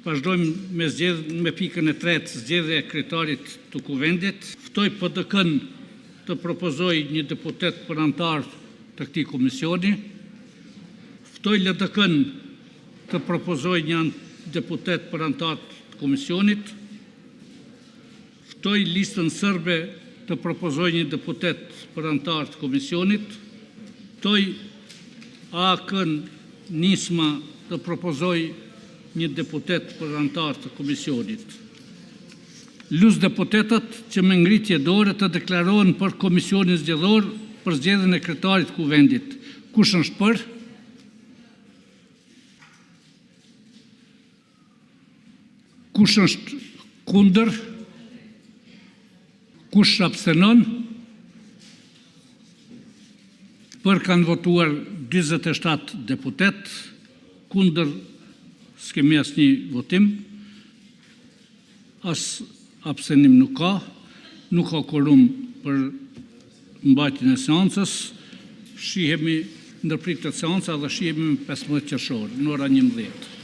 vazhdojmë me pikën e tretë, zgjedhja e kryetarit të kuvendit. Ftoj PD-n të propozoj një deputet për antar të këtij komisioni. Ftoj LDK-n të propozoj një deputet për antar të komisionit. Ftoj listën serbe të propozoj një deputet për antar të komisionit. Ftoj AK-n Nisma të propozoj një deputet për antar të komisionit. Lus deputetat që me ngritje dore të deklarohen për komisionin zgjedhor për zgjedhjen e kryetarit të kuvendit. Kush është për? Kush është kundër? Kush abstenon? Për kanë votuar 47 deputet, kundër s'kemi asnjë votim, as abstenim nuk ka quorum për mbajtjen e seancës. Shihemi ndërpritjet e seanca dhe shihemi 15 qershor në orën 11.